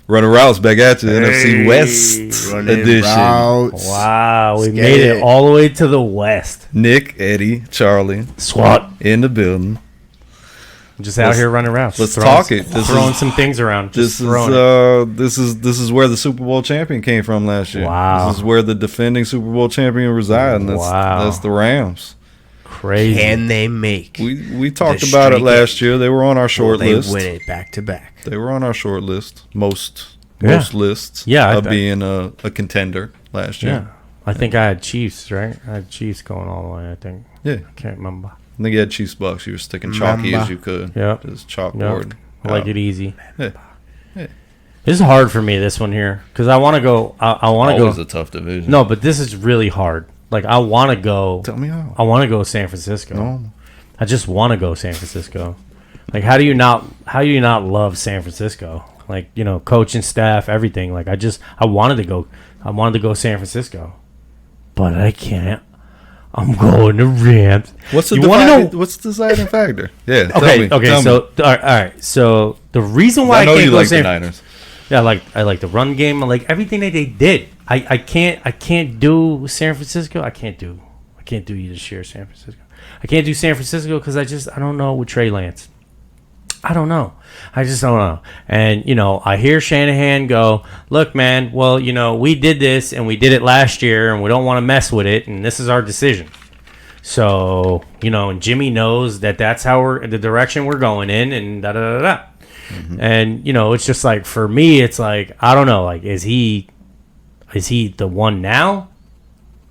Runnin Routes back at you, NFC West edition. Routes. Wow, we made it all the way to the West. Nick, Eddie, Charlie, SWAT in the building. Just out here running routes. Let's talk it. Throwing some things around. This is where the Super Bowl champion came from last year. Wow. This is where the defending Super Bowl champion resides. And that's the Rams. Crazy. Can they make? We talked about it last year. They were on our short list. They win it back to back. They were on our short list. Most lists. Yeah, of being a contender last year. Yeah. I think I had Chiefs, right? I had Chiefs going all the way, I think. Yeah. I can't remember. I think you had Chiefs Bucks. You were sticking chalky as you could. Yeah. Just chalkboard. Yep. I like it easy. Yeah. Yeah. This is hard for me, this one here. Because I want to go. I want to go. Always a tough division. No, but this is really hard. Like, I want to go. Tell me how. I want to go San Francisco. No. I just want to go San Francisco. Like, how do you not love San Francisco? Like, you know, coaching staff, everything. Like, I wanted to go San Francisco. But I can't. I'm going to Rams. What's the deciding factor? Yeah. Okay. So all right. So the reason why I can't go San Francisco. Yeah, I like the run game. I like everything that they did. I can't do San Francisco. I can't do you this year, San Francisco. I can't do San Francisco because I don't know with Trey Lance. I don't know. I just don't know. And, you know, I hear Shanahan go, look, man, well, you know, we did this and we did it last year and we don't want to mess with it. And this is our decision. So, you know, and Jimmy knows that that's the direction we're going in and da-da-da-da. Mm-hmm. And, you know, it's just like, for me, it's like, I don't know. Like, is he the one now?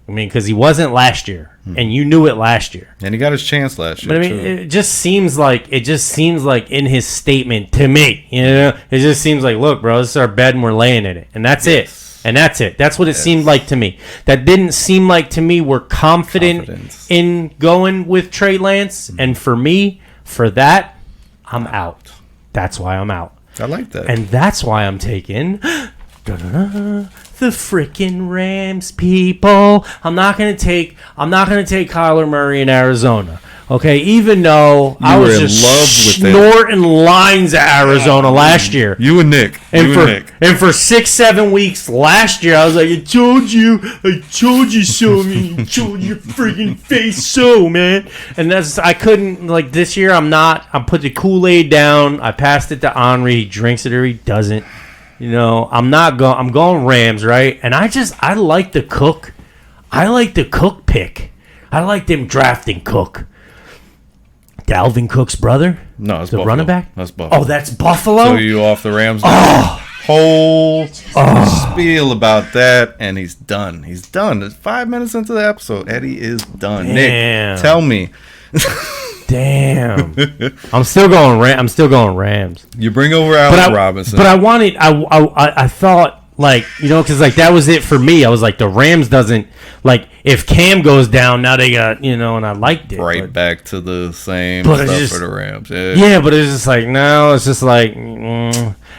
I mean, because he wasn't last year, and you knew it last year. And he got his chance last year. But I mean, it just seems like in his statement to me, you know, it just seems like, look, bro, this is our bed and we're laying in it, and that's it. And that's it. That's what it seemed like to me. That didn't seem like to me we're confident in going with Trey Lance, and for me, for that, I'm out. That's why I'm out. I like that, and that's why I'm taking. The freaking Rams, people. I'm not gonna take Kyler Murray in Arizona. Okay, even though I was just snorting lines at Arizona last year. You and Nick. And for 6-7 weeks last year, I was like, I told you so, man. I told your freaking face so, man. And I couldn't, like, this year I put the Kool-Aid down. I passed it to Henry. He drinks it or he doesn't. You know, I'm going Rams, right? And I like the Cook. I like the Cook pick. I like them drafting Cook. Dalvin Cook's brother? No, it's the Buffalo. Running back? That's Buffalo. Oh, that's Buffalo? So you off the Rams? Whole spiel about that, and he's done. He's done. It's 5 minutes into the episode. Eddie is done. Damn. Nick, tell me. Damn. I'm still going Rams. You bring over Allen Robinson. But I thought, like, you know, because, like, that was it for me. I was like, the Rams doesn't, like, if Cam goes down, now they got, you know, and I liked it. Right back to the same stuff for the Rams. Yeah, but it's just like, no, it's just like,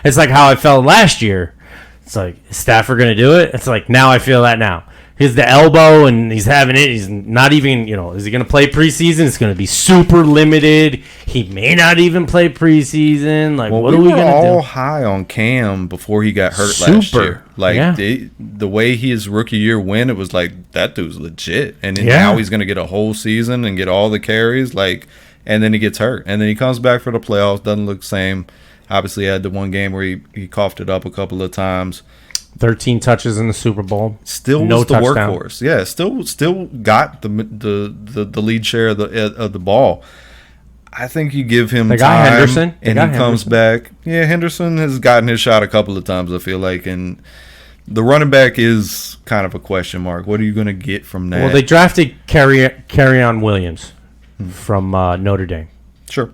it's like how I felt last year. It's like, is Stafford going to do it? It's like, now I feel that now. He's the elbow, and he's having it. He's not even, you know, is he going to play preseason? It's going to be super limited. He may not even play preseason. Like, what are we going to do? We were all high on Cam before he got hurt last year. Like, the way his rookie year went, it was like, that dude's legit. And then now he's going to get a whole season and get all the carries. Like, and then he gets hurt. And then he comes back for the playoffs. Doesn't look the same. Obviously, he had the one game where he coughed it up a couple of times. 13 touches in the Super Bowl. Still was the workhorse. Yeah, still got the lead share of the ball. I think you give him time, Henderson. And he comes back. Yeah, Henderson has gotten his shot a couple of times, I feel like, and the running back is kind of a question mark. What are you going to get from that? Well, they drafted Kerryon Williams from Notre Dame. Sure.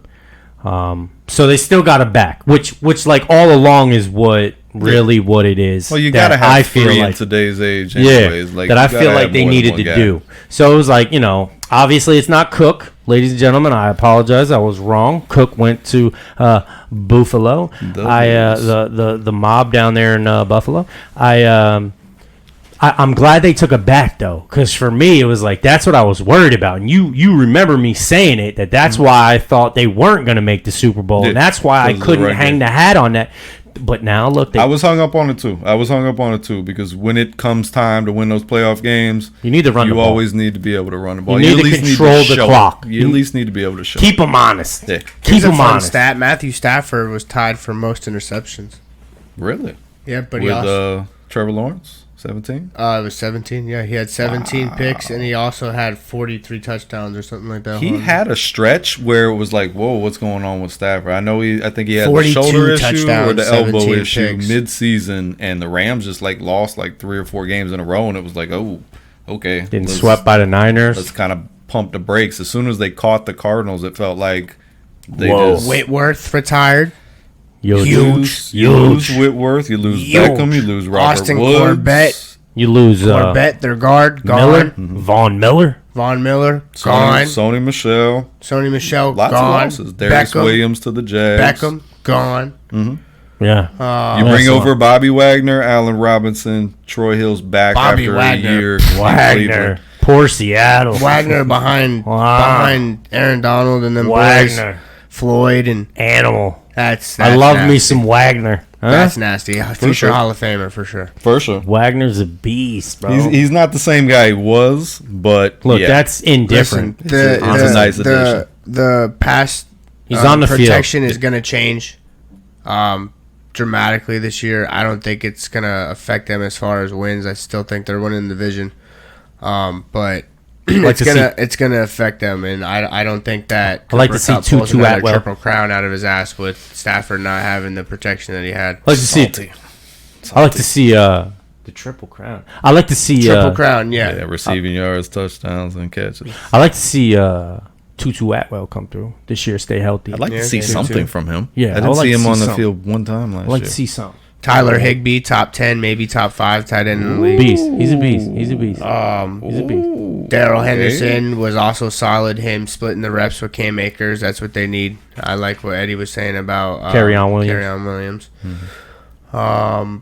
So they still got a back, which like all along is what it is. Well, you gotta have three in today's age, anyways. That I feel like they needed to do. So it was like, you know, obviously it's not Cook, ladies and gentlemen. I apologize, I was wrong. Cook went to Buffalo. The mob down there in Buffalo. I'm glad they took a back, though, because for me, it was like, that's what I was worried about. And you remember me saying it, that's why I thought they weren't going to make the Super Bowl. And that's why I couldn't hang the hat on that. But now look, I was hung up on it too. Because when it comes time to win those playoff games, you need to run. You always need to be able to run the ball. You need to control the clock. You at least need to be able to show. Keep them honest. Yeah. Keep them honest. Stat: Matthew Stafford was tied for most interceptions. Really? Yeah, but with Trevor Lawrence. 17? It was 17. Yeah, he had 17 picks, and he also had 43 touchdowns or something like that. He had a stretch where it was like, whoa, what's going on with Stafford? I think he had the shoulder issue or the elbow issue mid-season, and the Rams just like lost like 3 or 4 games in a row, and it was like, oh, okay. Getting swept by the Niners. Let's kind of pump the brakes. As soon as they caught the Cardinals, it felt like they just... Whitworth retired. You lose Whitworth, you lose Beckham, you lose Robert Austin Woods. Corbett. You lose Corbett, their guard, gone. Von Miller, gone. Sony Michel, lots gone. of losses. Darius Williams to the Jags. Beckham, gone. Mm-hmm. Yeah. You bring over Bobby Wagner, Allen Robinson, Troy Hill's back after a year. Wagner. Poor Seattle. Wagner behind Aaron Donald and then Wagner. Boys. Floyd and Animal. That's I love nasty. Me some Wagner. Huh? That's nasty. Future Hall of Famer for sure. For sure. Wagner's a beast, bro. He's not the same guy he was, but look, that's indifferent. Listen, it's a nice addition. The pass he's on the protection field. Is going to change dramatically this year. I don't think it's going to affect them as far as wins. I still think they're winning the division, but. It's gonna affect them, and I don't think that. I like to see Tutu Atwell Triple Crown out of his ass with Stafford not having the protection that he had. I like to see. I like to see the Triple Crown. I like to see Triple Crown. Yeah, receiving yards, touchdowns, and catches. I like to see Tutu Atwell come through this year. Stay healthy. I'd like to see something from him. Yeah, I didn't see him on the field one time last year. I'd like to see something. Tyler Higbee, top 10, maybe top 5 tight end in the league. Beast. He's a beast. He's a beast. Darrell Henderson was also solid. Him splitting the reps with Cam Akers. That's what they need. I like what Eddie was saying about Kerryon Williams. Mm-hmm.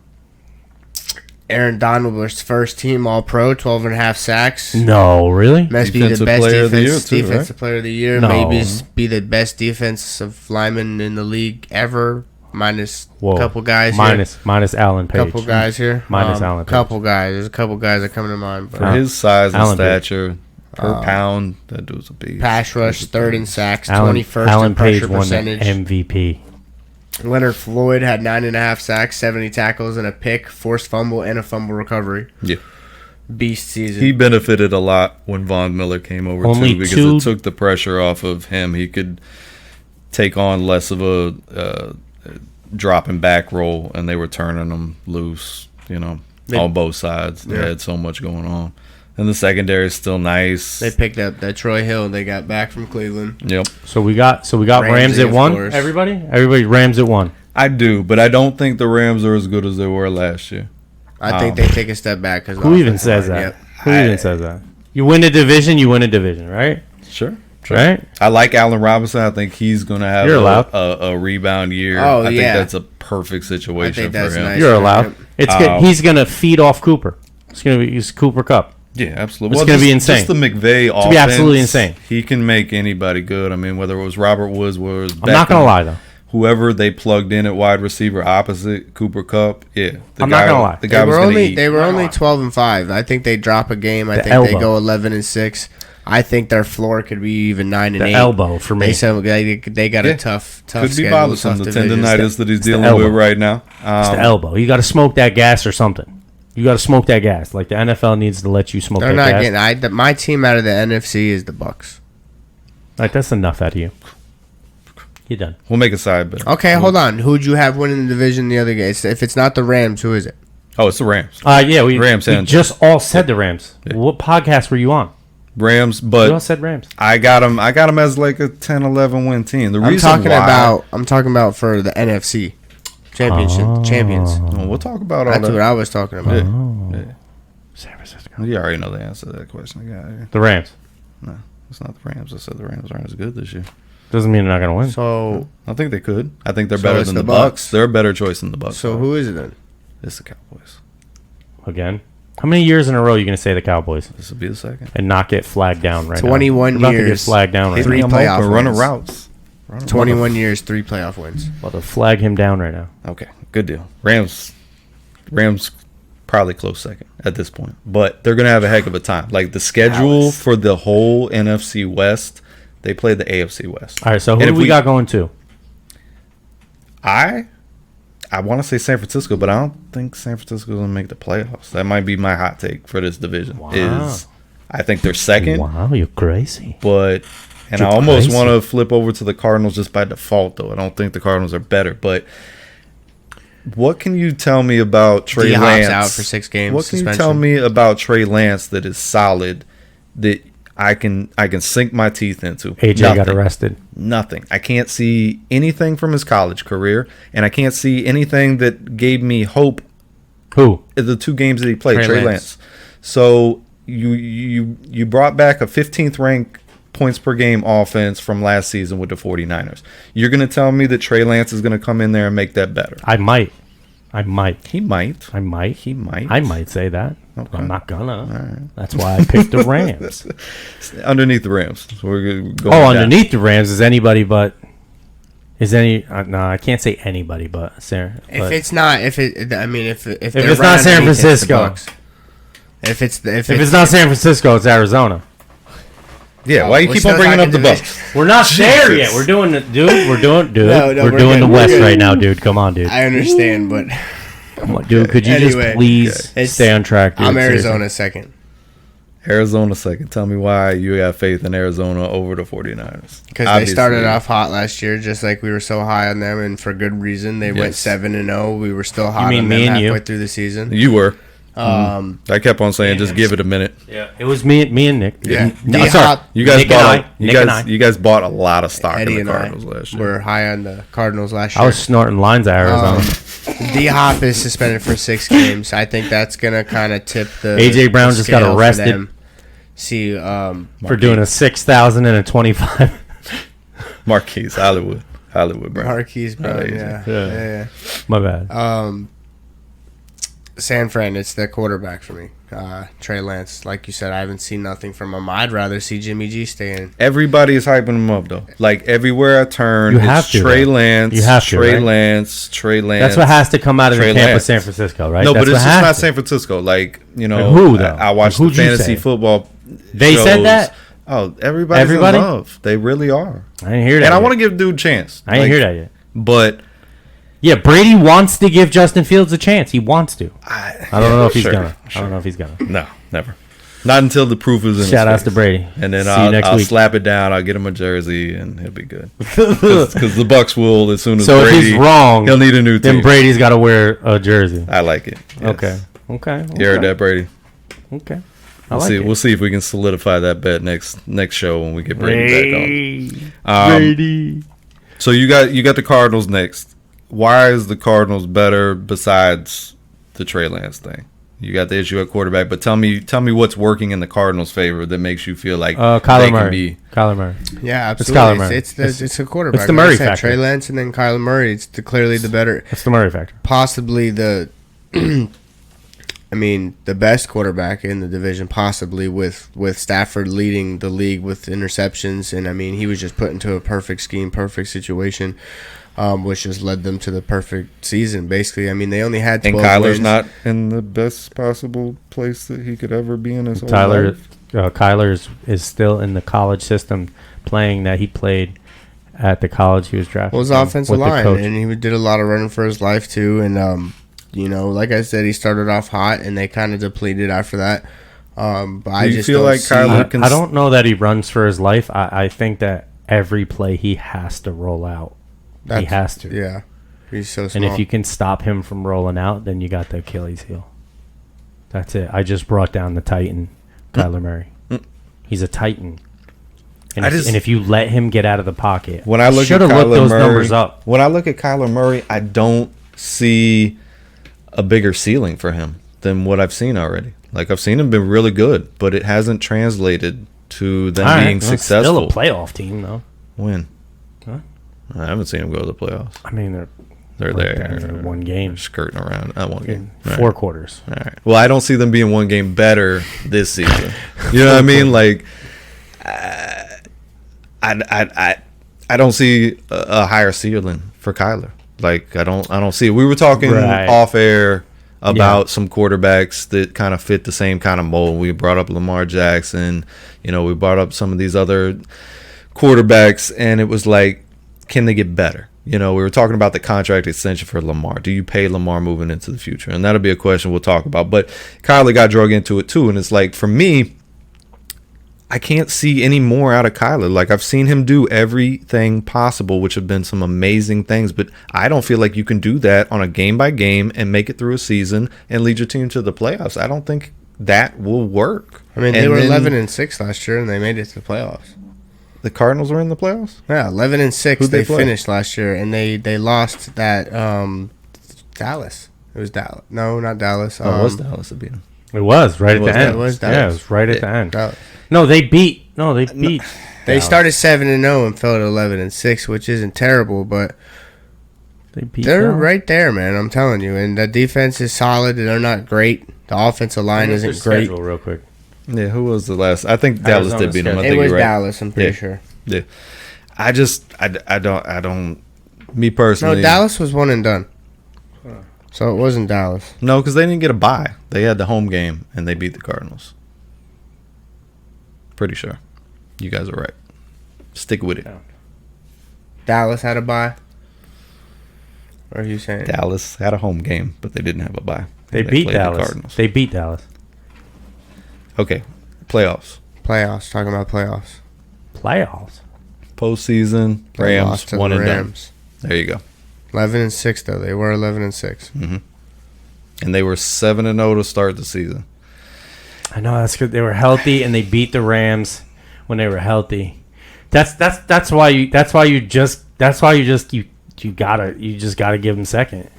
Aaron Donald was first team All-Pro, 12.5 sacks. No, really? Must be the best defensive player of the year. No. Maybe be the best defensive lineman in the league ever. Minus a couple guys minus Alan Page. Couple guys here. Minus Alan Page. Couple guys. There's a couple guys that come to mind. But for his size and stature, per pound, that dude's a beast. Pass rush, third in sacks, 21st in pressure percentage. MVP. Leonard Floyd had 9.5 sacks, 70 tackles, and a pick, forced fumble, and a fumble recovery. Yeah. Beast season. He benefited a lot when Von Miller came over too, because it took the pressure off of him. He could take on less of a dropping back roll, and they were turning them loose, on both sides. They had so much going on. And the secondary is still nice. They picked up that Troy Hill they got back from Cleveland. Yep. So we got Rams at 1. Everybody Rams at 1. I do, but I don't think the Rams are as good as they were last year. I think they take a step back. Who even says that? Yep. Who even says that? You win a division, right? Sure. Right? I like Allen Robinson. I think he's going to have a rebound year. Oh, I think that's a perfect situation for him. Nice. You're allowed. It's good. He's going to feed off Cooper. It's going to be Cooper Cup. Yeah, absolutely. It's going to be insane. Just the McVay offense. To be absolutely insane. He can make anybody good. I mean, whether it was Robert Woods, whether it was Beckham, I'm not going to lie, though. Whoever they plugged in at wide receiver opposite Cooper Kupp, I'm not gonna lie. The guy was going to eat. They were only 12-5. I think they drop a game. I think they go 11-6. I think their floor could be even 9-8. The elbow for me. They got a tough could schedule. Be bothersome. The tendonitis that he's dealing with right now. It's the elbow. You got to smoke that gas or something. You got to smoke that gas. Like the NFL needs to let you smoke that gas. They're not getting. My team out of the NFC is the Bucks. Like that's enough out of you. You're done. We'll make a side bet. Okay, hold on. Who'd you have winning the division the other game? If it's not the Rams, who is it? Oh, it's the Rams. We just all said the Rams. Yeah. What podcast were you on? Rams, but we all said Rams. I got them as like a 10-11 win team. I'm talking about for the NFC champions. Well, we'll talk about all that. That's what I was talking about. Yeah. San Francisco. You already know the answer to that question. I got here. The Rams. No, it's not the Rams. I said the Rams aren't as good this year. Doesn't mean they're not going to win. So I think they could. I think they're better than the Bucks. They're a better choice than the Bucks. So who is it then? It's the Cowboys. Again? How many years in a row are you going to say the Cowboys? This will be the second. And not get flagged down right 21 now. 21 years. About to get flagged down right 3 now. playoff wins. Runnin Routes. 21 years, 3 playoff wins. About to flag him down right now. Okay. Good deal. Rams probably close second at this point, but they're gonna have a heck of a time. Like the schedule for the whole NFC West, they play the AFC West. All right, so who do we got going to? I want to say San Francisco, but I don't think San Francisco's gonna make the playoffs. That might be my hot take for this division. Wow. I think they're second. Wow, you're crazy. But I almost want to flip over to the Cardinals just by default, though. I don't think the Cardinals are better. But what can you tell me about Trey Lance? Out for 6 games. What can you tell me about Trey Lance that is solid that I can sink my teeth into? AJ got arrested. Nothing. I can't see anything from his college career, and I can't see anything that gave me hope. Who? The 2 games that he played, Trey Lance. So you brought back a 15th ranked points per game offense from last season with the 49ers. You're going to tell me that Trey Lance is going to come in there and make that better? I might. He might. He might say that. Okay. I'm not gonna. Right. That's why I picked the Rams. Underneath the Rams. So we're going underneath the Rams is anybody but. No, I can't say anybody but Sarah. If it's not San Francisco. If it's not San Francisco, it's Arizona. Yeah, why you keep on bringing up the Bucs? We're not there yet. We're doing it, dude. We're doing the West right now, dude. Come on, dude. I understand, but come on, dude. Could you just please stay on track, dude? I'm Arizona second. Arizona second. Tell me why you got faith in Arizona over the 49ers. Because they started off hot last year, just like we were so high on them, and for good reason. They went 7-0. We were still high on them halfway through the season. You were. I kept on saying, just give it a minute. Yeah, it was me and Nick. Yeah, sorry. You guys bought a lot of stock in the Cardinals last year. We're high on the Cardinals last year. I was snorting lines at Arizona. D-Hop is suspended for 6 games. I think that's gonna kind of tip the. AJ Brown just got arrested. See, for doing a 6,000 and a 25. Marquise Hollywood Brown. Marquise Brown. Yeah. My bad. San Fran, it's the quarterback for me. Trey Lance, like you said, I haven't seen nothing from him. I'd rather see Jimmy G stay in. Everybody is hyping him up, though. Like, everywhere I turn, it's Trey Lance. You have to, Trey Lance. That's what has to come out of the camp of San Francisco, right? No, but it's just not San Francisco. Like, who, though? I watched the fantasy football They shows. said that? Oh, everybody's in love. They really are. I didn't hear that. And I want to give dude a chance. I didn't hear that yet. But... yeah, Brady wants to give Justin Fields a chance. He wants to. I don't know if he's gonna. Sure. I don't know if he's gonna. No, never. Not until the proof is in his Shout outs face. to Brady. And then I'll slap it down. I'll get him a jersey, and he'll be good. Because the Bucs will as soon as so Brady. If he's wrong, he'll need a new team. Then Brady's got to wear a jersey. I like it. Yes. Okay. You heard that, Brady? Okay. We'll see if we can solidify that bet next show when we get Brady back on. Brady. So you got the Cardinals next. Why is the Cardinals better besides the Trey Lance thing? You got the issue at quarterback, but tell me what's working in the Cardinals' favor that makes you feel like Kyler Murray. Kyler Murray. Yeah, absolutely. It's Kyler Murray. It's a quarterback. It's the Murray factor. Trey Lance and then Kyler Murray. It's clearly the better. It's the Murray factor. Possibly the, the best quarterback in the division. Possibly with Stafford leading the league with interceptions, and he was just put into a perfect scheme, perfect situation. Which just led them to the perfect season, basically. They only had 12 and Kyler's wins. Not in the best possible place that he could ever be in his whole life. Kyler is still in the college system, playing that he played at the college he was drafted. Well, his offensive line, and he did a lot of running for his life too. And like I said, he started off hot, and they kind of depleted after that. But I just feel like Kyler I don't know that he runs for his life. I think that every play he has to roll out. He has to. Yeah. He's so small. And if you can stop him from rolling out, then you got the Achilles heel. That's it. I just brought down the Titan, Kyler Murray. He's a Titan. And if you let him get out of the pocket, when I look at Kyler Murray, when I look at Kyler Murray, I don't see a bigger ceiling for him than what I've seen already. Like, I've seen him be really good, but it hasn't translated to them being successful. Still a playoff team, though. When? Huh? I haven't seen them go to the playoffs. They're there. One game. They're skirting around. One game. 4 quarters. All right. Well, I don't see them being one game better this season. You know what I mean? Like, I don't see a higher ceiling for Kyler. Like I don't see it. We were talking off air about some quarterbacks that kind of fit the same kind of mold. We brought up Lamar Jackson. We brought up some of these other quarterbacks, and it was like, can they get better? We were talking about the contract extension for Lamar. Do you pay Lamar moving into the future? And that'll be a question we'll talk about. But Kyler got drug into it too, and it's like, for me, I can't see any more out of Kyler. Like, I've seen him do everything possible, which have been some amazing things, but I don't feel like you can do that on a game by game and make it through a season and lead your team to the playoffs. I don't think that will work. I mean, they were 11-6 last year, and they made it to the playoffs. The Cardinals were in the playoffs? Yeah, 11-6. They finished last year, and they lost that Dallas. It was Dallas. No, not Dallas. It was Dallas that beat them. It was right at the end. It was Dallas. Yeah, it was right at the end. Dallas. No, they beat. They started 7-0 and fell at 11-6, which isn't terrible, but they're right there, man. I'm telling you, and the defense is solid. They're not great. The offensive line isn't great. Real quick. Yeah, who was the last? I think Dallas did beat them. I think it was you're right. Dallas. I'm pretty sure. Yeah, I don't. Me personally, no, Dallas was one and done. So it wasn't Dallas. No, because they didn't get a bye. They had the home game and they beat the Cardinals. Pretty sure. You guys are right. Stick with it. Dallas had a bye? Or are you saying? Dallas had a home game, but they didn't have a bye. They beat Dallas. They beat Dallas. Okay. Playoffs. Talking about playoffs. Postseason. Rams. One and done. There you go. 11-6 though. They were 11-6. Mm-hmm. And they were 7-0 to start the season. I know, that's good. They were healthy and they beat the Rams when they were healthy. That's why you just gotta give them second.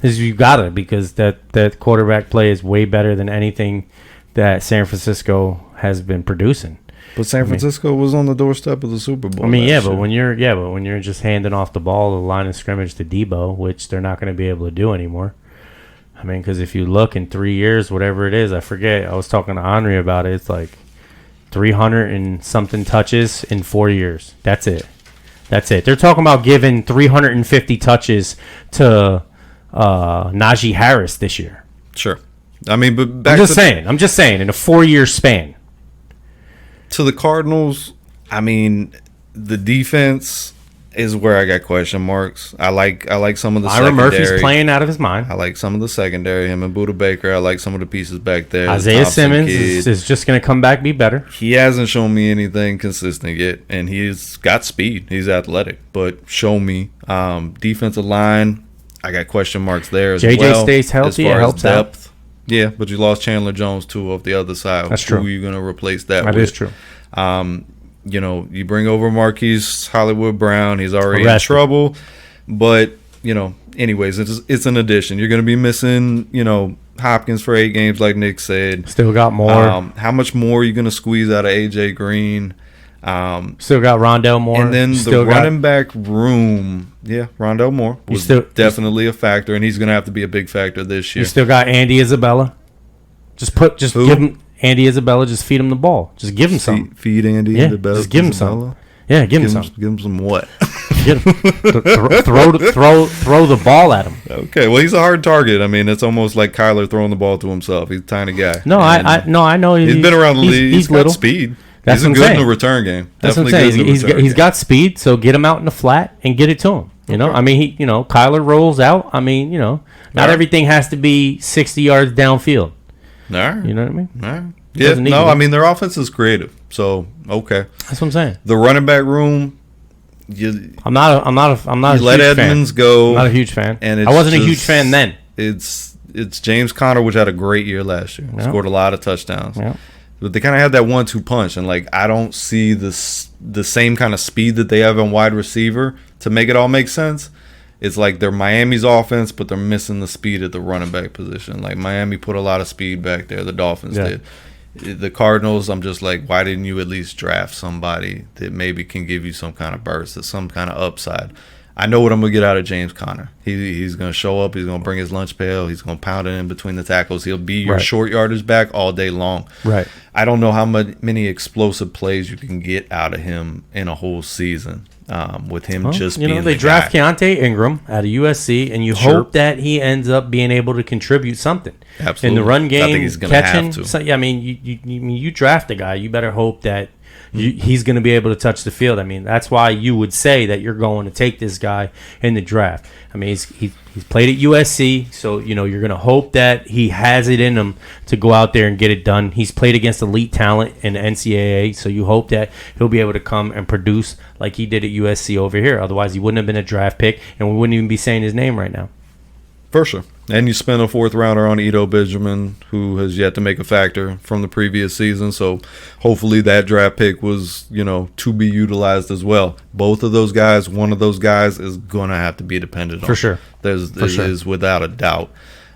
Because that quarterback play is way better than anything that San Francisco has been producing. But San Francisco was on the doorstep of the Super Bowl. But when you're just handing off the ball, the line of scrimmage to Debo, which they're not going to be able to do anymore. I mean, because if you look in 3 years, whatever it is, I forget. I was talking to Henry about it. It's like 300 and something touches in 4 years. That's it. They're talking about giving 350 touches to Najee Harris this year. Sure. I mean, but I'm just saying, in a 4-year span. To the Cardinals, I mean, the defense is where I got question marks. I like some of the secondary. Murphy's playing out of his mind. I like some of the secondary. Him and Budda Baker. I like some of the pieces back there. Isaiah Simmons is just going to come back, be better. He hasn't shown me anything consistent yet, and he's got speed. He's athletic, but show me. Defensive line, I got question marks there as well. JJ stays healthy. It helps depth. Out. Yeah, but you lost Chandler Jones too off the other side. That's true. Who are you going to replace that with? That is true. You bring over Marquise Hollywood Brown. He's already in trouble. But, anyways, it's an addition. You're going to be missing, Hopkins for 8 games like Nick said. Still got more. How much more are you going to squeeze out of A.J. Green? Still got Rondell Moore. And then the running back room, Rondell Moore was definitely a factor, and he's going to have to be a big factor this year. You still got Andy Isabella. Just give him Andy Isabella. Just feed him the ball. Just give him something. Feed Andy Isabella. Just give him something. Yeah, give him some. Give him some what? Throw the ball at him. Okay, well, he's a hard target. I mean, it's almost like Kyler throwing the ball to himself. He's a tiny guy. No, I know. He's been around the league. He's got speed. That's he's good in the return game. That's what I'm saying. He's got speed, so get him out in the flat and get it to him. I mean, Kyler rolls out. I mean, not everything has to be 60 yards downfield. All right. You know what I mean? All right. Yeah. No, I mean their offense is creative. So okay. That's what I'm saying. The running back room. I'm not a let Edmonds go. I'm not a huge fan. And I wasn't a huge fan then. It's James Conner, which had a great year last year. Yep. Scored a lot of touchdowns. Yep. But they kind of had that 1-2 punch, and I don't see the same kind of speed that they have in wide receiver to make it all make sense. It's like they're Miami's offense, but they're missing the speed at the running back position. Like Miami put a lot of speed back there. The Dolphins did. The Cardinals, I'm just like, why didn't you at least draft somebody that maybe can give you some kind of burst, some kind of upside? I know what I'm going to get out of James Conner. He's going to show up. He's going to bring his lunch pail. He's going to pound it in between the tackles. He'll be your short yardage back all day long. Right. I don't know how many explosive plays you can get out of him in a whole season. with him just being they draft Keontae Ingram out of USC, and you hope that he ends up being able to contribute something. Absolutely. In the run game, I think he's gonna have to. So, I mean, you draft a guy, you better hope that he's going to be able to touch the field. I mean, that's why you would say that you're going to take this guy in the draft. I mean, he's played at USC, so you're going to hope that he has it in him to go out there and get it done. He's played against elite talent in the NCAA, so you hope that he'll be able to come and produce like he did at USC over here. Otherwise, he wouldn't have been a draft pick, and we wouldn't even be saying his name right now. For sure. And you spent a 4th rounder on Ito Benjamin, who has yet to make a factor from the previous season. So hopefully that draft pick was, to be utilized as well. Both of those guys, one of those guys is going to have to be dependent on. For sure. Is without a doubt.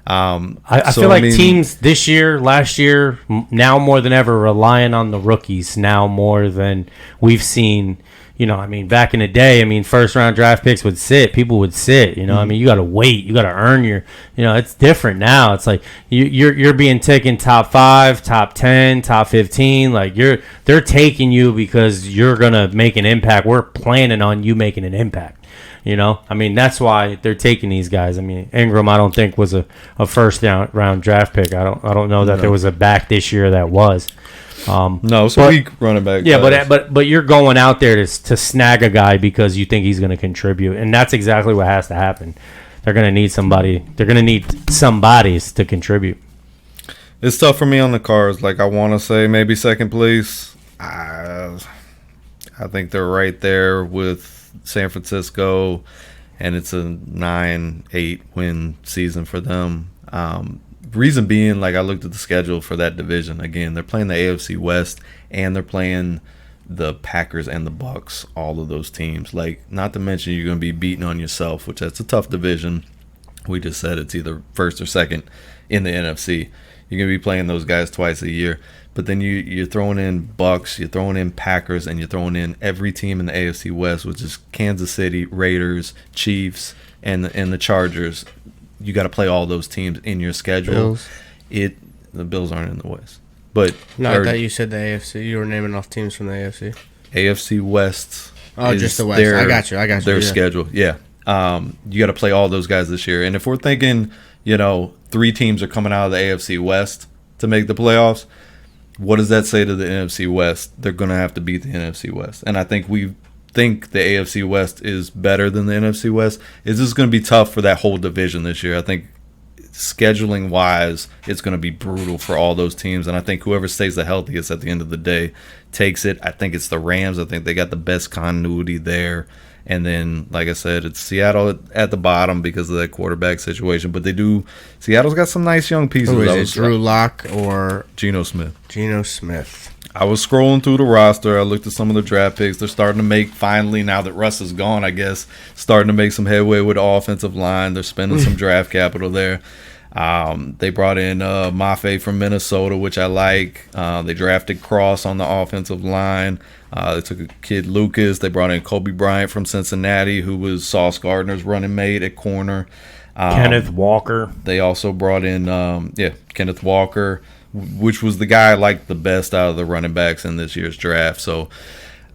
I feel like teams this year, last year, now more than ever, relying on the rookies now more than we've seen. Back in the day, first round draft picks would sit. People would sit. You got to wait. You got to earn your. It's different now. It's like you're being taken top 5, top 10, top 15. Like they're taking you because you're gonna make an impact. We're planning on you making an impact. That's why they're taking these guys. Ingram, I don't think was a first round draft pick. I don't know that there was a back this year that was. Weak running back. Yeah, but you're going out there to snag a guy because you think he's going to contribute, and that's exactly what has to happen. They're going to need somebody. They're going to need somebodies to contribute. It's tough for me on the Cards. Like I want to say maybe second place. I think they're right there with San Francisco, and it's a 9-8 win season for them. Reason being, like I looked at the schedule for that division. Again, they're playing the AFC West and they're playing the Packers and the Bucs, all of those teams. Like, not to mention you're going to be beating on yourself, which that's a tough division. We just said it's either first or second in the NFC. You're going to be playing those guys twice a year. But then you're throwing in Bucs, you're throwing in Packers, and you're throwing in every team in the AFC West, which is Kansas City, Raiders, Chiefs, and the Chargers. You got to play all those teams in your schedule. The Bills aren't in the West, but I thought you said the AFC. You were naming off teams from the AFC. AFC West. Oh, just the West. I got you. Their schedule. Yeah. You got to play all those guys this year, and if we're thinking, 3 teams are coming out of the AFC West to make the playoffs, what does that say to the NFC West? They're going to have to beat the NFC West, and I think the AFC West is better than the NFC West. It's just going to be tough for that whole division this year. I think scheduling wise, it's going to be brutal for all those teams, and I think whoever stays the healthiest at the end of the day takes it. I think it's the Rams. I think they got the best continuity there. And then, like I said, it's Seattle at the bottom because of that quarterback situation. But Seattle's got some nice young pieces. Who is it, Drew Lock or Geno Smith? Geno Smith. I was scrolling through the roster. I looked at some of the draft picks. They're starting to make, finally, now that Russ is gone, I guess, starting to make some headway with the offensive line. They're spending some draft capital there. They brought in Mafe from Minnesota, which I like. They drafted Cross on the offensive line. They took a kid, Lucas. They brought in Kobe Bryant from Cincinnati, who was Sauce Gardner's running mate at corner. Kenneth Walker. They also brought in, Kenneth Walker, which was the guy I liked the best out of the running backs in this year's draft. So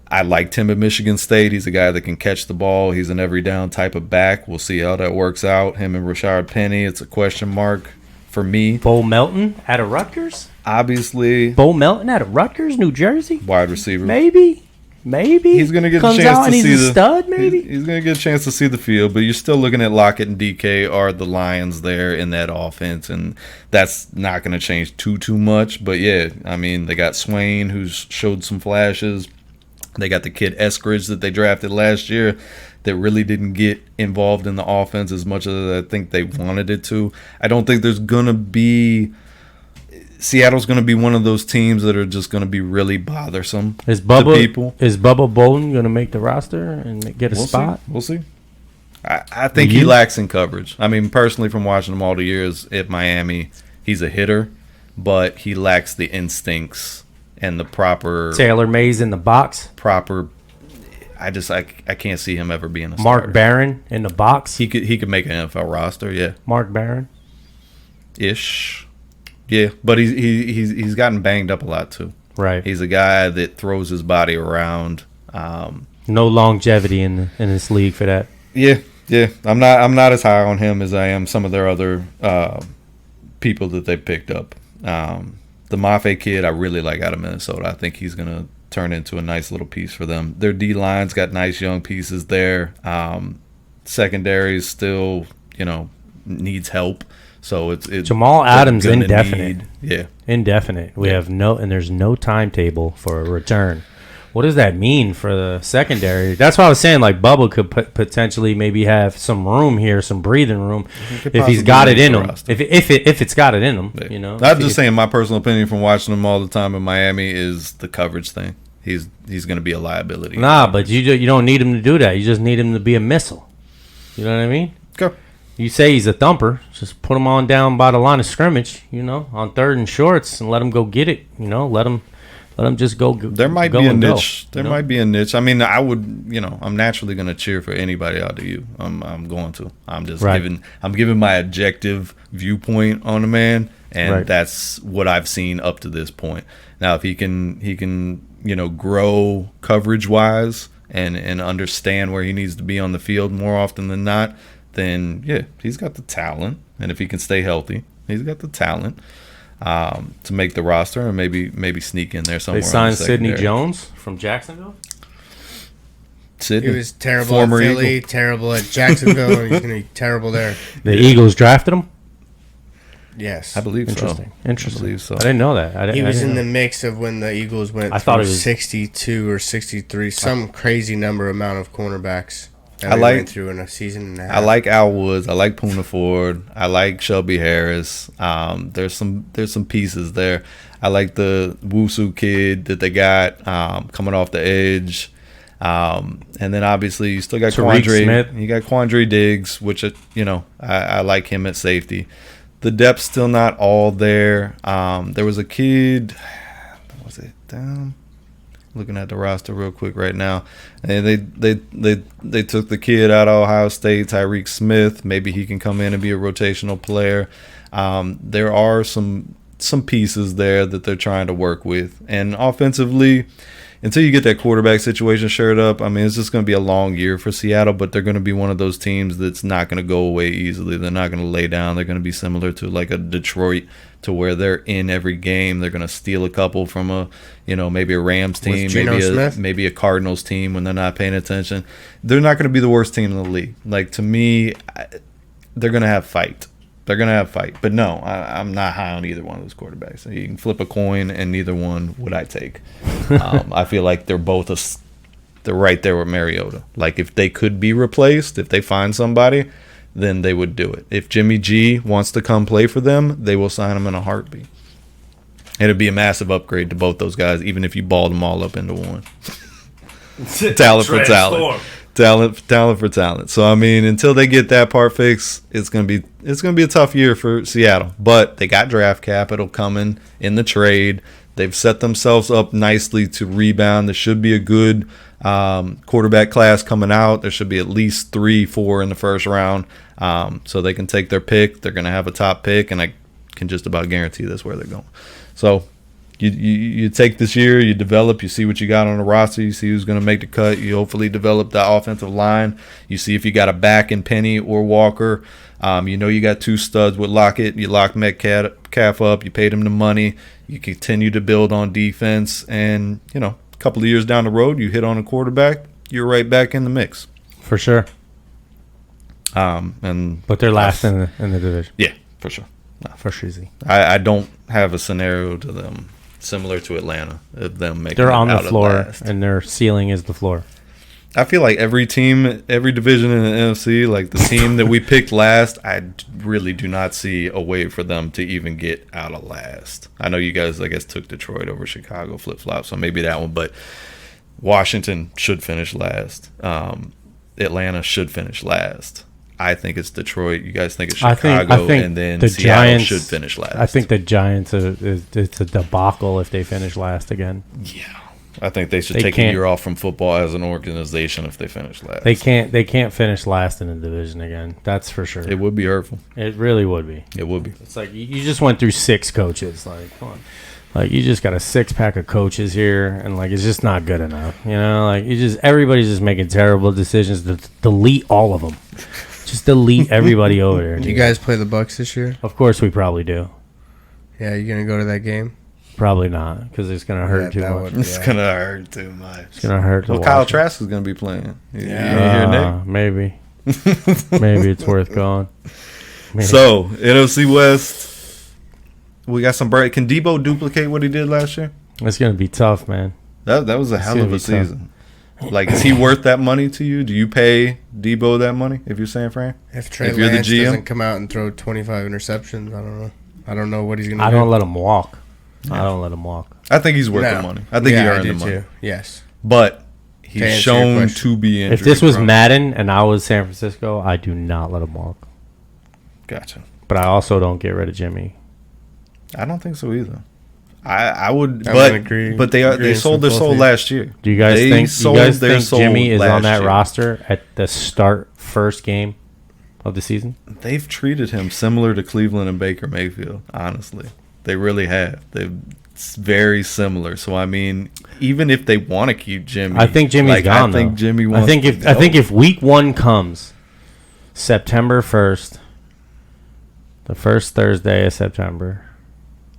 I liked him at Michigan State. He's a guy that can catch the ball. He's an every down type of back. We'll see how that works out. Him and Rashard Penny, it's a question mark for me. Bo Melton out of Rutgers? Obviously. Bo Melton out of Rutgers, New Jersey? Wide receiver. Maybe. He's going to get a chance to see he's a stud, maybe? He's going to get a chance to see the field, but you're still looking at Lockett and DK are the Lions there in that offense, and that's not going to change too much. But, yeah, they got Swain, who's showed some flashes. They got the kid Eskridge that they drafted last year that really didn't get involved in the offense as much as I think they wanted it to. I don't think there's going to be – Seattle's going to be one of those teams that are just going to be really bothersome to people. Is Bubba Bolden going to make the roster and get a spot? We'll see. I think he lacks in coverage. Personally, from watching him all the years at Miami, he's a hitter, but he lacks the instincts and the proper Taylor Mays in the box. I can't see him ever being a starter. Mark Barron in the box. He could make an NFL roster. Yeah, Mark Barron. Ish. Yeah, but he's gotten banged up a lot too. Right. He's a guy that throws his body around. No longevity in this league for that. Yeah. I'm not as high on him as I am some of their other people that they picked up. The Mafe kid, I really like out of Minnesota. I think he's gonna turn into a nice little piece for them. Their D line's got nice young pieces there. Secondary still, needs help. So it's Jamal Adams indefinite. Yeah, indefinite. There's no timetable for a return. What does that mean for the secondary? That's why I was saying, like, Bubba could potentially maybe have some room here, some breathing room, if he's got it in him. If it's got it in him, yeah. I'm just saying, my personal opinion from watching him all the time in Miami is the coverage thing. He's going to be a liability. Nah, but you don't need him to do that. You just need him to be a missile. You know what I mean? Okay. You say he's a thumper, just put him on down by the line of scrimmage, on third and shorts, and let him go get it. Let him just go. There might be a niche. There might be a niche. I mean, I would. I'm naturally going to cheer for anybody out of you. I'm going to. I'm just giving. I'm giving my objective viewpoint on the man, and that's what I've seen up to this point. Now, if he can grow coverage wise and understand where he needs to be on the field more often than not, then yeah, he's got the talent. And if he can stay healthy, he's got the talent to make the roster and maybe sneak in there somewhere. They signed Sidney Jones from Jacksonville. He was terrible at Philly, terrible at Jacksonville, and he's going to be terrible there. The Eagles drafted him? Yes. I believe Interesting. so. Interesting. I believe so. I didn't know that. He was in the mix of when the Eagles went through 62 or 63, some crazy amount of cornerbacks. I went through in a season and a half. I like Al Woods. I like Poona Ford. I like Shelby Harris. There's some pieces there. I like the Wusu kid that they got coming off the edge. And then obviously you still got Quandre Smith. You got Quandre Diggs, which I like him at safety. The depth's still not all there. There was a kid. Was it down? Looking at the roster real quick right now, and they took the kid out of Ohio State, Tyreek Smith. Maybe he can come in and be a rotational player. There are some pieces there that they're trying to work with, and offensively, until you get that quarterback situation shored up, I mean, it's just going to be a long year for Seattle, but they're going to be one of those teams that's not going to go away easily. They're not going to lay down. They're going to be similar to like a Detroit, to where they're in every game. They're going to steal a couple from maybe a Rams team, maybe a Cardinals team when they're not paying attention. They're not going to be the worst team in the league. Like, to me, they're going to have fight. They're going to have fight. But no, I'm not high on either one of those quarterbacks. So you can flip a coin, and neither one would I take. I feel like they're both they're right there with Mariota. Like, if they could be replaced, if they find somebody, then they would do it. If Jimmy G wants to come play for them, they will sign him in a heartbeat. It'd be a massive upgrade to both those guys, even if you balled them all up into one. Talent for talent. Talent for talent. So I mean, until they get that part fixed, it's gonna be a tough year for Seattle. But they got draft capital coming in the trade. They've set themselves up nicely to rebound. There should be a good quarterback class coming out. There should be at least 3-4 in the first round, so they can take their pick. They're gonna have a top pick, and I can just about guarantee that's where they're going. So you take this year, you develop, you see what you got on the roster, you see who's going to make the cut, you hopefully develop the offensive line, you see if you got a back in Penny or Walker. You got two studs with Lockett, you lock Metcalf up, you paid him the money, you continue to build on defense, and a couple of years down the road, you hit on a quarterback, you're right back in the mix. For sure. But they're last in the division. Yeah, for sure. For sure. I don't have a scenario to them similar to Atlanta of them making. They're on the floor, and their ceiling is the floor. I feel like every team, every division in the NFC, like the team that we picked last, I really do not see a way for them to even get out of last. I know you guys, I guess, took Detroit over Chicago, flip-flop, so maybe that one. But Washington should finish last. Atlanta should finish last. I think it's Detroit. You guys think it's Chicago, I think and then the Seattle Giants should finish last. I think the Giants, it's a debacle if they finish last again. Yeah. I think they should take a year off from football as an organization if they finish last. They can't finish last in the division again. That's for sure. It would be hurtful. It really would be. It would be. It's like you just went through 6 coaches. Like, come on. Like, you just got a 6-pack of coaches here, and, like, it's just not good enough. You know, like, everybody's just making terrible decisions to delete all of them. Just delete everybody over there. Do you guys play the Bucks this year? Of course we probably do. Yeah, you going to go to that game? Probably not, because it's going to hurt too much. It's going to hurt too much. It's going to hurt Well, Kyle Trask is going to be playing. You hear Nick? Maybe. Maybe it's worth going. Maybe. So, NFC West... We got some break. Can Debo duplicate what he did last year? It's going to be tough, man. That was a hell of a season. Like, is he worth that money to you? Do you pay Debo that money if you're San Fran? If you're Lance the GM doesn't come out and throw 25 interceptions, I don't know. I don't know what he's going to do. I don't let him walk. Yeah. I don't let him walk. I think he's worth the money. I think he earned the money. Too. Yes. But he's shown to be injured. If this was Madden and I was San Francisco, I do not let him walk. Gotcha. But I also don't get rid of Jimmy. I don't think so either. I would agree. But they sold their soul last year. Do you guys think Jimmy is on that roster at the start first game of the season? They've treated him similar to Cleveland and Baker Mayfield, honestly. They really have. It's very similar. So I mean, even if they want to keep Jimmy, I think Jimmy's gone. I think Jimmy wants I think if week 1 comes September 1st, the first Thursday of September,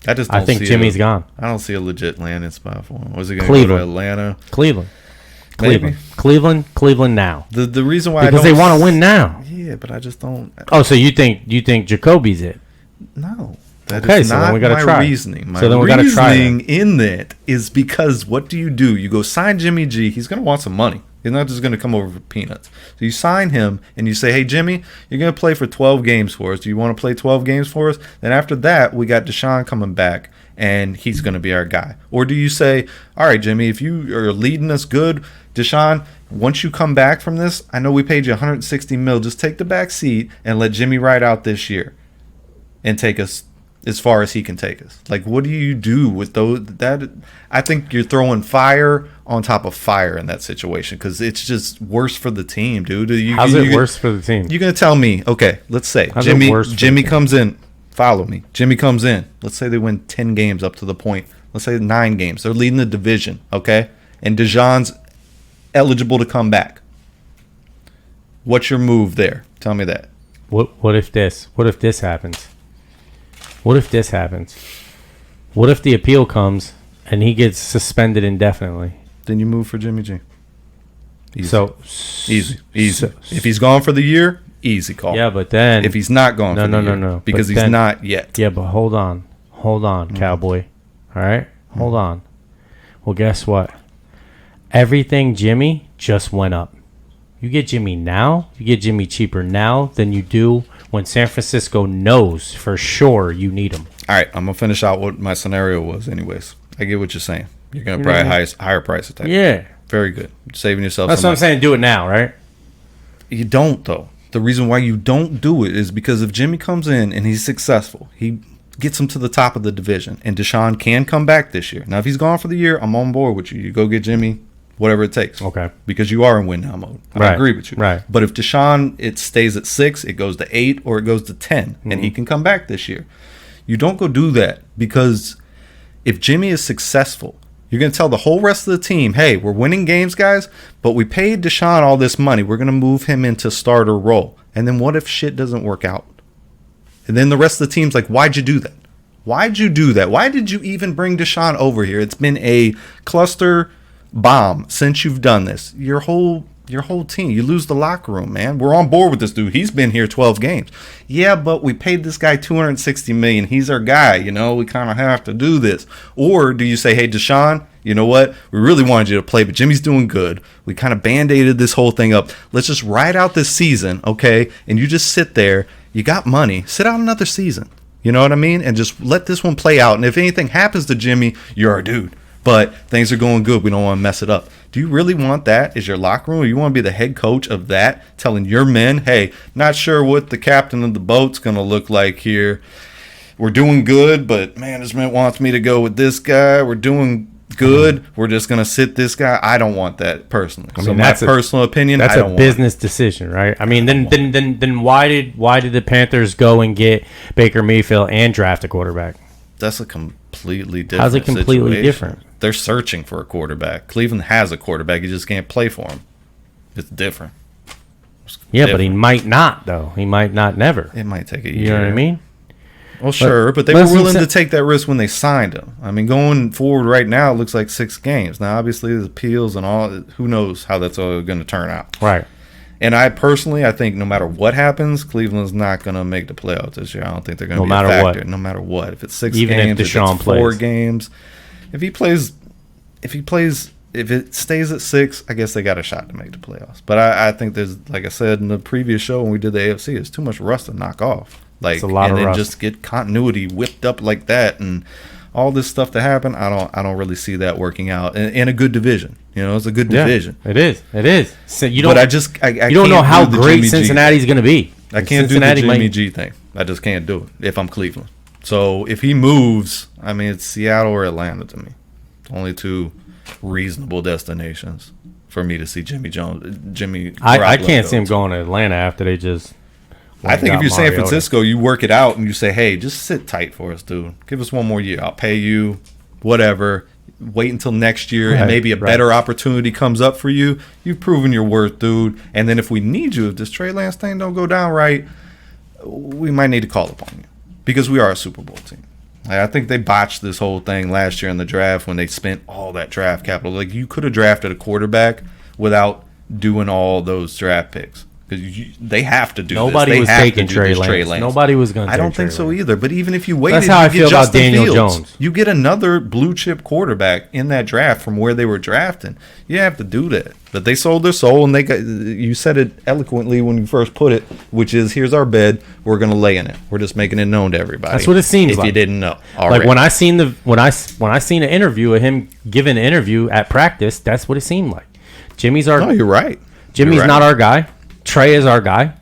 I think Jimmy's gone. I don't see a legit landing spot for him. Was he going to go to Atlanta? Cleveland now. The reason why because they want to win now. Yeah, but I just don't. Oh, so you think Jacoby's it? No. That is not then we gotta try. Reasoning. My then we gotta reasoning in that is because what do? You go sign Jimmy G. He's going to want some money. He's not just going to come over for peanuts. So you sign him and you say, hey, Jimmy, you're going to play for 12 games for us. Do you want to play 12 games for us? Then after that, we got Deshaun coming back, and he's going to be our guy. Or do you say, all right, Jimmy, if you are leading us good, Deshaun, once you come back from this, I know we paid you $160 million. Just take the back seat and let Jimmy ride out this year and take us as far as he can take us. Like, what do you do with those? That I think you're throwing fire on top of fire in that situation because it's just worse for the team, dude. How's it worse for the team? You're gonna tell me, okay? Let's say Jimmy comes in. Follow me. Jimmy comes in. Let's say they win 10 games up to the point. Let's say 9 games. They're leading the division, okay? And Deshaun's eligible to come back. What's your move there? Tell me that. What if this happens? What if this happens? What if the appeal comes and he gets suspended indefinitely? Then you move for Jimmy G. Easy. Easy. So, if he's gone for the year, easy call. Yeah, but then if he's not gone for the year, no, because he's not yet. Yeah, but hold on, cowboy. All right, hold on. Well, guess what? Everything Jimmy just went up. You get Jimmy now, you get Jimmy cheaper now than you do when San Francisco knows for sure you need him. All right, I'm going to finish out what my scenario was anyways. I get what you're saying. You're going to probably higher price attack. Yeah. Very good. Saving yourself That's what I'm saying. Do it now, right? You don't, though. The reason why you don't do it is because if Jimmy comes in and he's successful, he gets him to the top of the division, and Deshaun can come back this year. Now, if he's gone for the year, I'm on board with you. You go get Jimmy, whatever it takes. Okay. Because you are in win now mode. I agree with you. Right. But if Deshaun, it stays at 6, it goes to 8, or it goes to 10, and he can come back this year. You don't go do that because if Jimmy is successful, you're going to tell the whole rest of the team, hey, we're winning games, guys, but we paid Deshaun all this money. We're going to move him into starter role. And then what if shit doesn't work out? And then the rest of the team's like, why'd you do that? Why'd you do that? Why did you even bring Deshaun over here? It's been a cluster bomb since you've done this. Your whole team, you lose the locker room, man. We're on board with this dude. He's been here 12 games. Yeah, but we paid this guy $260 million. He's our guy. We kind of have to do this. Or do you say, hey, Deshaun, you know what? We really wanted you to play, but Jimmy's doing good. We kind of band-aided this whole thing up. Let's just ride out this season, okay? And you just sit there. You got money. Sit out another season. You know what I mean? And just let this one play out. And if anything happens to Jimmy, you're our dude. But things are going good. We don't want to mess it up. Do you really want that as your locker room? Or you want to be the head coach of that, telling your men, hey, not sure what the captain of the boat's going to look like here. We're doing good, but management wants me to go with this guy. We're doing good. We're just going to sit this guy. I don't want that personally. I mean, so my personal opinion, that's a business decision, right? I mean, then why did the Panthers go and get Baker Mayfield and draft a quarterback? That's a completely different. How's it completely different? They're searching for a quarterback. Cleveland has a quarterback. You just can't play for him. It's different. But he might not, though. He might not never. It might take a year. You know what I mean? Well, sure, but they were willing to take that risk when they signed him. I mean, going forward right now, it looks like 6 games. Now, obviously, there's appeals and all. Who knows how that's all going to turn out. Right. And I think no matter what happens, Cleveland's not going to make the playoffs this year. I don't think they're going to be a factor. What? No matter what. If it's 6 Even games, if Deshaun it's 4 games. If it stays at 6, I guess they got a shot to make the playoffs. But I think there's, like I said in the previous show when we did the AFC, it's too much rust to knock off. Like, it's a lot of rust. Just get continuity whipped up like that and all this stuff to happen. I don't really see that working out in a good division. You know, it's a good division. It is. So you don't know how great Cincinnati's going to be. I can't do the Jimmy G thing. I just can't do it if I'm Cleveland. So if he moves, I mean, it's Seattle or Atlanta to me. Only 2 reasonable destinations for me to see Jimmy Garoppolo. I can't see him going to Atlanta after they just. I think if you're San Francisco, you work it out and you say, hey, just sit tight for us, dude. Give us 1 more year. I'll pay you whatever. Wait until next year and maybe a better opportunity comes up for you. You've proven your worth, dude. And then if we need you, if this Trey Lance thing don't go down right, we might need to call upon you because we are a Super Bowl team. I think they botched this whole thing last year in the draft when they spent all that draft capital. Like, you could have drafted a quarterback without doing all those draft picks. Because they have to do Nobody this. was taking Trey Lance. Nobody was going to. I don't think so either. But even if you waited, that's how I feel about Daniel Fields. Jones. You get another blue chip quarterback in that draft from where they were drafting. You have to do that. But they sold their soul, and they got. You said it eloquently when you first put it, which is, here's our bed. We're going to lay in it. We're just making it known to everybody. That's what it seems like. If you didn't know, already. Like when I seen an interview of him giving an interview at practice, that's what it seemed like. Jimmy's our. No, you're right. Jimmy's not our guy. Trey is our guy.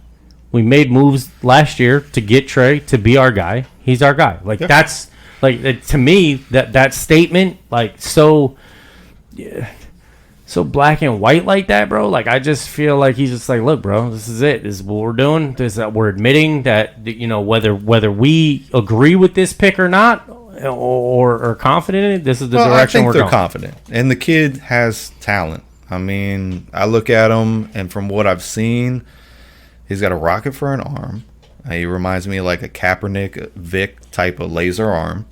We made moves last year to get Trey to be our guy. He's our guy. Like, that's like, to me, that statement, like, so black and white like that, bro. Like, I just feel like he's just like, look, bro, this is it. This is what we're doing. We're admitting that, you know, whether we agree with this pick or not, or confident in it, this is the direction we're going. I think they're confident, and the kid has talent. I mean, I look at him, and from what I've seen, he's got a rocket for an arm. He reminds me of like a Kaepernick, Vic type of laser arm.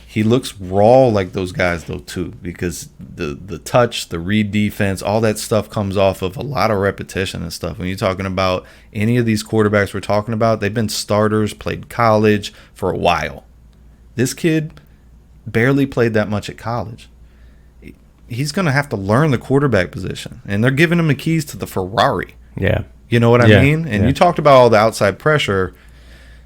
He looks raw like those guys, though, too, because the touch, the read defense, all that stuff comes off of a lot of repetition and stuff. When you're talking about any of these quarterbacks we're talking about, they've been starters, played college for a while. This kid barely played that much at college. He's going to have to learn the quarterback position, and they're giving him the keys to the Ferrari. Yeah. You know what I mean? And you talked about all the outside pressure.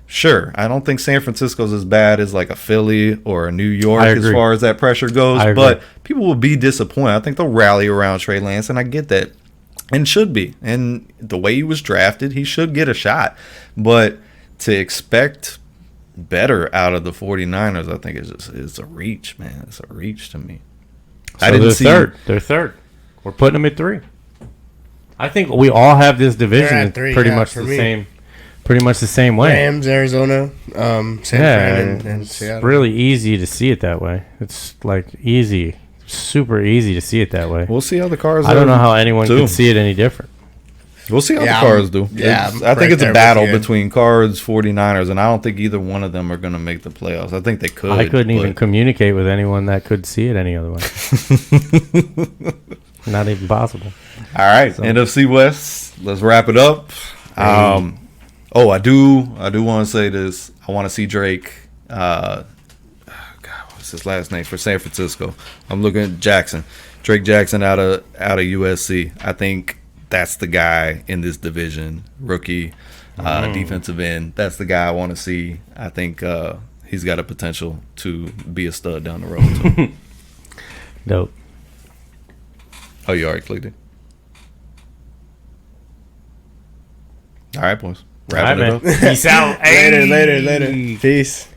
Sure, I don't think San Francisco's as bad as like a Philly or a New York as far as that pressure goes, but people will be disappointed. I think they'll rally around Trey Lance, and I get that, and should be. And the way he was drafted, he should get a shot. But to expect better out of the 49ers, I think it's a reach, man. It's a reach to me. So They're third. We're putting them at 3. I think we all have this division pretty much the same way. Rams, Arizona, San Fran, and Seattle. It's really easy to see it that way. It's like super easy to see it that way. We'll see how the Cards. I don't know how anyone can see it any different. We'll see how the Cards do. Yeah, I think it's a battle between Cards, 49ers, and I don't think either one of them are going to make the playoffs. I think they could. I couldn't even communicate with anyone that could see it any other way. Not even possible. All right, so. NFC West. Let's wrap it up. I do want to say this. I want to see Drake. What's his last name for San Francisco? I'm looking at Jackson. Drake Jackson out of USC. I think that's the guy in this division. Rookie, defensive end. That's the guy I want to see. I think he's got a potential to be a stud down the road too. Dope. Oh, you already clicked it? All right, boys. Wrapping it up. Peace out. Later. Peace.